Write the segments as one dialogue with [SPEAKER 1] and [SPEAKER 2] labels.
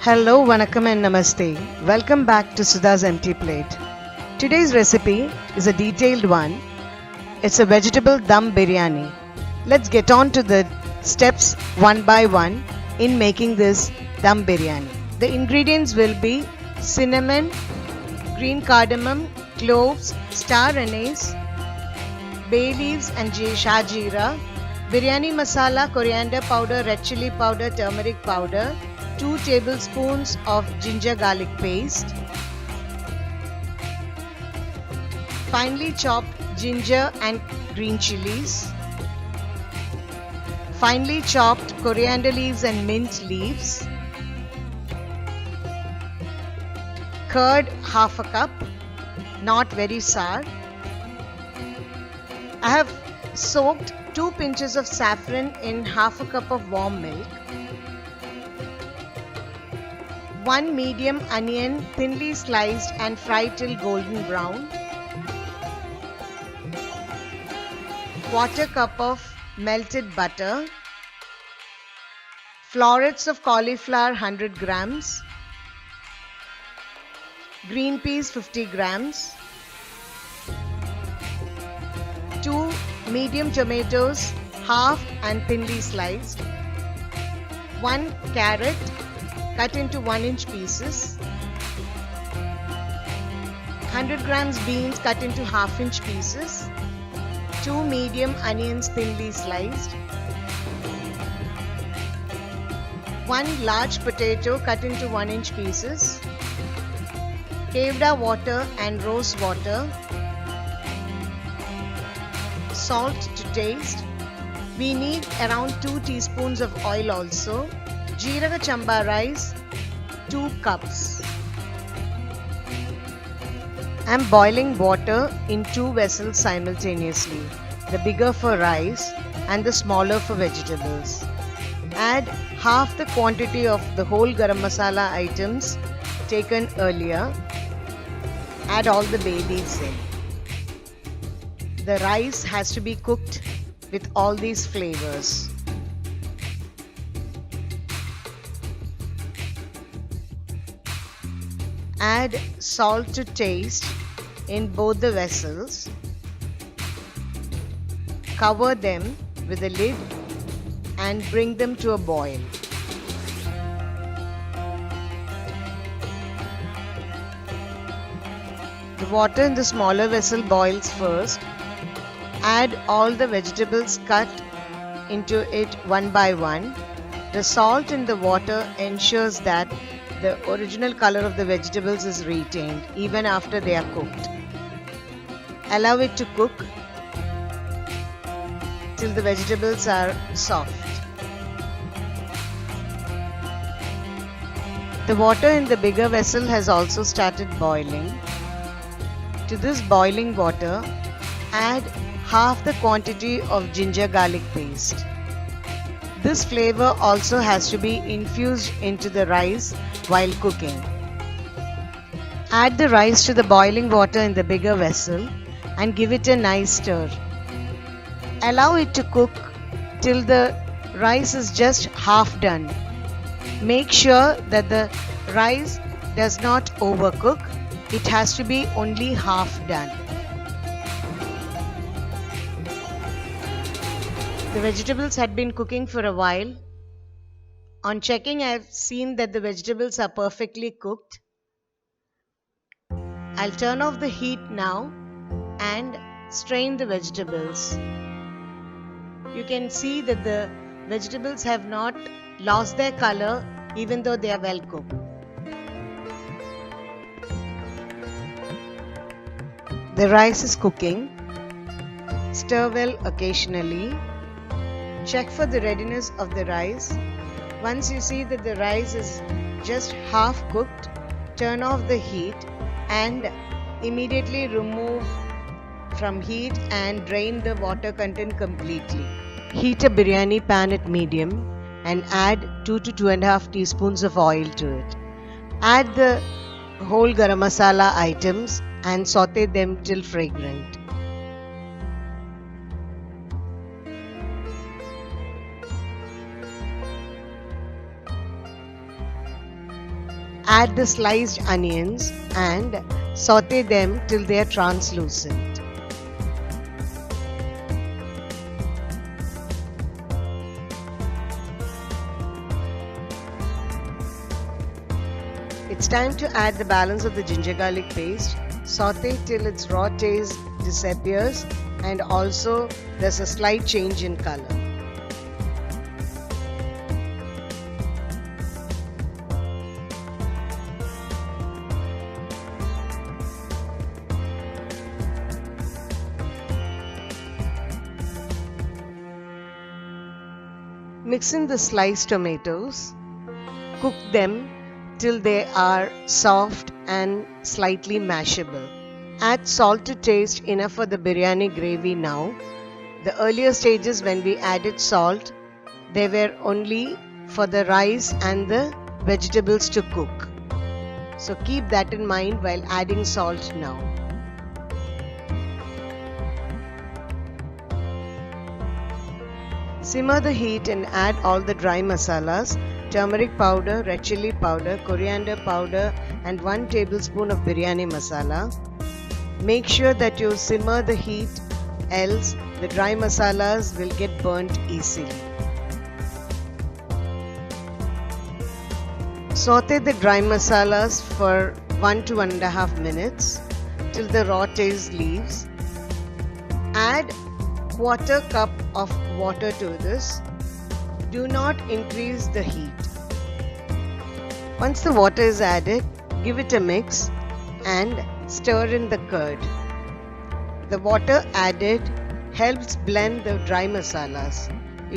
[SPEAKER 1] Hello, Vanakkam and Namaste. Welcome back to Sudha's Empty Plate. Today's recipe is a detailed one. It's a vegetable dum biryani. Let's get on to the steps one by one in making this dum biryani. The ingredients will be cinnamon, green cardamom, cloves, star anise, bay leaves and shajira, biryani masala, coriander powder, red chili powder, turmeric powder, 2 tablespoons of ginger garlic paste, finely chopped ginger and green chilies, finely chopped coriander leaves and mint leaves, curd half a cup, not very sour. I have soaked 2 pinches of saffron in half a cup of warm milk. 1 medium onion thinly sliced and fried till golden brown. 1/4 cup of melted butter. Florets of cauliflower 100 grams. Green peas 50 grams. 2 medium tomatoes, half and thinly sliced. 1 carrot cut into 1-inch pieces. 100 grams beans cut into half-inch pieces. 2 medium onions thinly sliced. 1 large potato cut into 1-inch pieces. Kevda water and rose water. Salt to taste. We need around 2 teaspoons of oil also. Jeeraga chamba rice 2 cups. I am boiling water in 2 vessels simultaneously, the bigger for rice and the smaller for vegetables. Add half the quantity of the whole garam masala items taken earlier. Add all the bay leaves in. The rice has to be cooked with all these flavors. Add salt to taste in both the vessels. Cover them with a lid and bring them to a boil. The water in the smaller vessel boils first. Add all the vegetables cut into it one by one. The salt in the water ensures that the original color of the vegetables is retained even after they are cooked. Allow it to cook till the vegetables are soft. The water in the bigger vessel has also started boiling. To this boiling water, add half the quantity of ginger garlic paste. This flavor also has to be infused into the rice while cooking. Add the rice to the boiling water in the bigger vessel and give it a nice stir. Allow it to cook till the rice is just half done. Make sure that the rice does not overcook. It has to be only half done. The vegetables had been cooking for a while. On checking, I have seen that the vegetables are perfectly cooked. I'll turn off the heat now and strain the vegetables. You can see that the vegetables have not lost their color even though they are well cooked. The rice is cooking. Stir well occasionally. Check for the readiness of the rice. Once you see that the rice is just half cooked, turn off the heat and immediately remove from heat and drain the water content completely. Heat a biryani pan at medium and add 2 to 2.5 teaspoons of oil to it. Add the whole garam masala items and saute them till fragrant. Add the sliced onions and saute them till they are translucent. It's time to add the balance of the ginger garlic paste. Saute till its raw taste disappears and also there's a slight change in color. Mix in the sliced tomatoes. Cook them till they are soft and slightly mashable. Add salt to taste, enough for the biryani gravy now. The earlier stages when we added salt, they were only for the rice and the vegetables to cook. So keep that in mind while adding salt now. Simmer the heat and add all the dry masalas, turmeric powder, red chilli powder, coriander powder and 1 tablespoon of biryani masala. Make sure that you simmer the heat, else the dry masalas will get burnt easily. Saute the dry masalas for 1 to 1.5 minutes till the raw taste leaves. Add 1/4 cup of water to this. Do not increase the heat. Once the water is added, give it a mix and stir in the curd. The water added helps blend the dry masalas.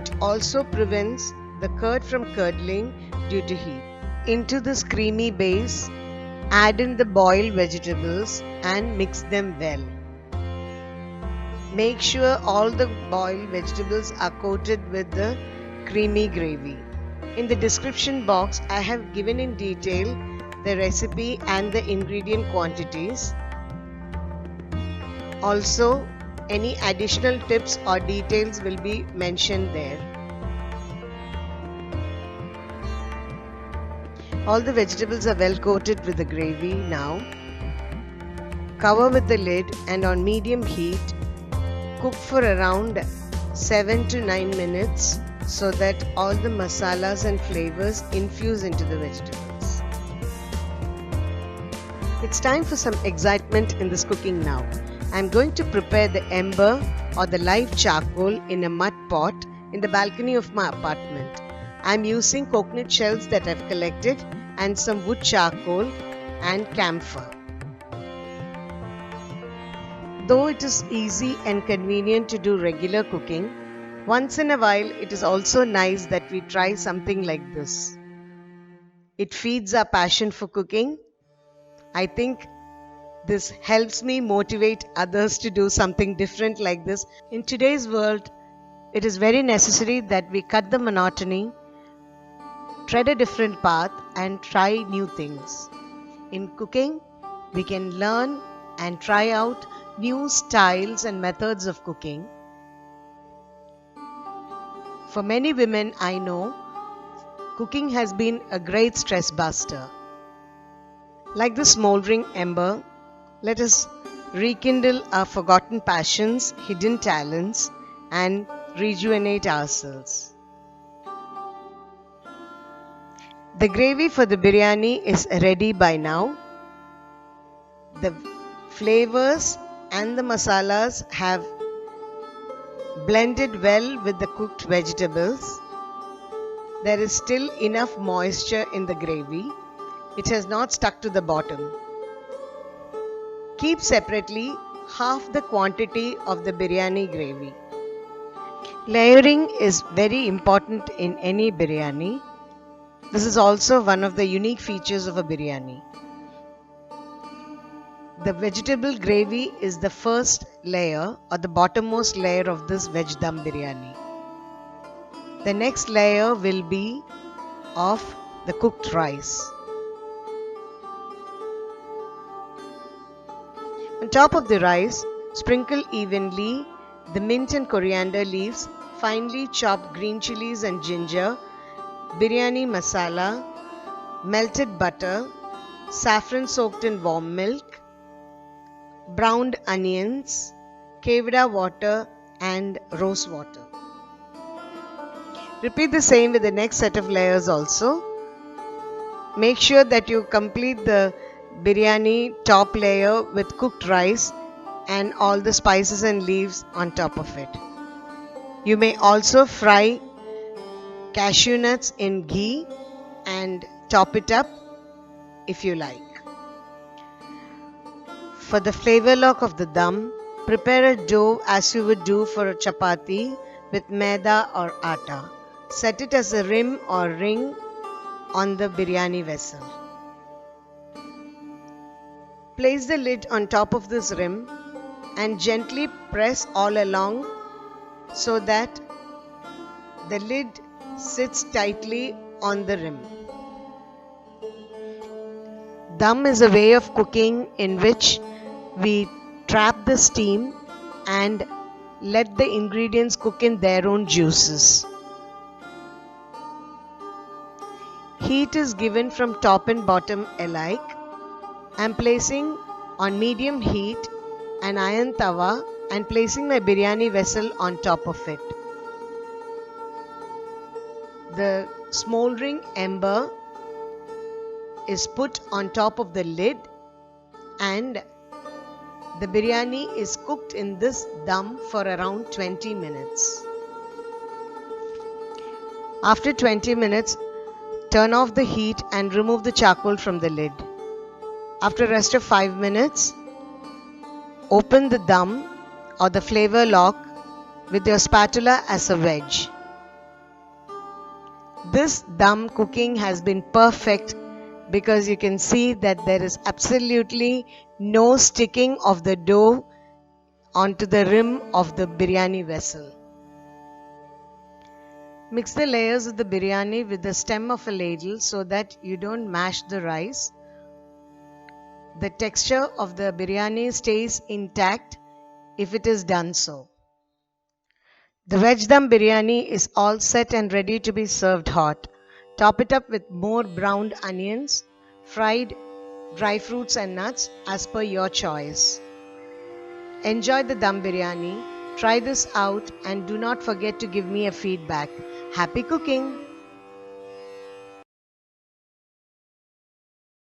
[SPEAKER 1] It also prevents the curd from curdling due to heat. Into this creamy base, add in the boiled vegetables and mix them well. Make sure all the boiled vegetables are coated with the creamy gravy. In the description box, I have given in detail the recipe and the ingredient quantities. Also, any additional tips or details will be mentioned there. All the vegetables are well coated with the gravy now. Cover with the lid and on medium heat, cook for around 7 to 9 minutes so that all the masalas and flavors infuse into the vegetables. It's time for some excitement in this cooking now. I'm going to prepare the ember or the live charcoal in a mud pot in the balcony of my apartment. I'm using coconut shells that I've collected and some wood charcoal and camphor. Though it is easy and convenient to do regular cooking, once in a while it is also nice that we try something like this. It feeds our passion for cooking. I think this helps me motivate others to do something different like this. In today's world, it is very necessary that we cut the monotony, tread a different path and try new things. In cooking, we can learn and try out new styles and methods of cooking. For many women I know, cooking has been a great stress buster. Like the smoldering ember, let us rekindle our forgotten passions, hidden talents, and rejuvenate ourselves. The gravy for the biryani is ready by now. The flavors and the masalas have blended well with the cooked vegetables. There is still enough moisture in the gravy. It has not stuck to the bottom. Keep separately half the quantity of the biryani gravy. Layering is very important in any biryani. This is also one of the unique features of a biryani. The vegetable gravy is the first layer or the bottommost layer of this veg dum biryani. The next layer will be of the cooked rice. On top of the rice, sprinkle evenly the mint and coriander leaves, finely chopped green chilies and ginger, biryani masala, melted butter, saffron soaked in warm milk, browned onions, kevada water and rose water. Repeat the same with the next set of layers also. Make sure that you complete the biryani top layer with cooked rice and all the spices and leaves on top of it. You may also fry cashew nuts in ghee and top it up if you like. For the flavor lock of the dum, prepare a dough as you would do for a chapati with maida or atta. Set it as a rim or ring on the biryani vessel. Place the lid on top of this rim and gently press all along so that the lid sits tightly on the rim. Dum is a way of cooking in which we trap the steam and let the ingredients cook in their own juices. Heat is given from top and bottom alike. I am placing on medium heat an iron tawa and placing my biryani vessel on top of it. The smoldering ember is put on top of the lid and the biryani is cooked in this dum for around 20 minutes. After 20 minutes, turn off the heat and remove the charcoal from the lid. After a rest of 5 minutes, open the dum or the flavor lock with your spatula as a wedge. This dum cooking has been perfect because you can see that there is absolutely no sticking of the dough onto the rim of the biryani vessel. Mix the layers of the biryani with the stem of a ladle so that you don't mash the rice. The texture of the biryani stays intact if it is done so. The veg dum biryani is all set and ready to be served hot. Top it up with more browned onions, fried dry fruits and nuts as per your choice. Enjoy the dum biryani. Try this out and do not forget to give me a feedback. Happy cooking!